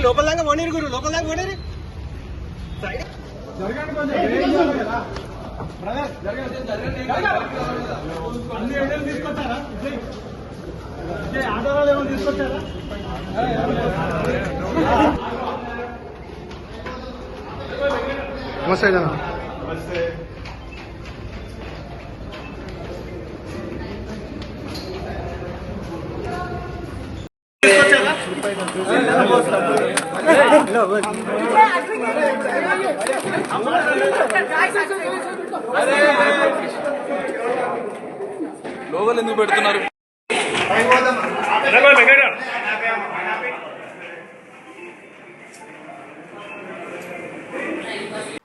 లోపల దాకా పోనీ గురు, లోపల దాకా పోనీ తీసుకొచ్చారా? ఆధారాలు ఏమైనా తీసుకొచ్చారా? నమస్తే జన. లోగోలు ఎందుకు పెడుతున్నారు?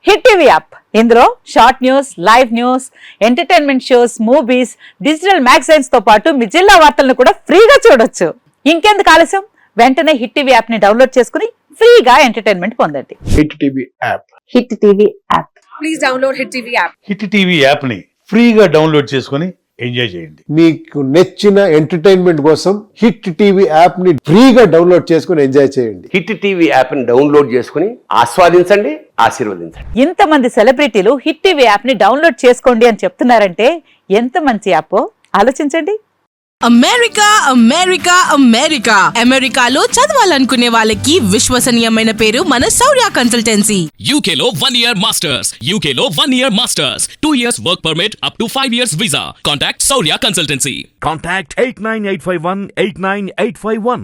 హిట్ టీవీ యాప్, ఇందులో short news, live news, entertainment shows, movies, digital magazines తో పాటు మీ జిల్లా వార్తలను కూడా ఫ్రీగా చూడొచ్చు. ఇంకెందుకు ఆలస్యం, వెంటనే హిట్ టీవీ యాప్ ని డౌన్లోడ్ చేసుకుని ఫ్రీగా ఎంటర్టైన్మెంట్ పొందండి. Hit TV app. Hit TV app. Please download hit TV app. Hit TV app ని ఫ్రీగా డౌన్లోడ్ చేసుకుని ఎంజాయ్ చేయండి. మీకు నచ్చిన ఎంటర్టైన్మెంట్ కోసం హిట్ టీవీ యాప్ ని ఫ్రీగా డౌన్లోడ్ చేసుకుని ఎంజాయ్ చేయండి. హిట్ టీవీ యాప్ ని డౌన్లోడ్ చేసుకుని ఆస్వాదించండి, ఆశీర్వదించండి. ఇంతమంది సెలబ్రిటీలు హిట్ టీవీ యాప్ ని డౌన్లోడ్ చేసుకోండి అని చెప్తున్నారంటే ఎంత మంచి యాప్ ఆలోచించండి. అమెరికా అమెరికా అమెరికా అమెరికాలో చదవాలనుకునే వాళ్ళకి విశ్వసనీయమైన పేరు మన శౌర్య కన్సల్టెన్సీ. UK లో 1 year masters, UK లో 1 year masters, 2 years work permit up to 5 years visa. Contact Saurya Consultancy. Contact 89851 89851.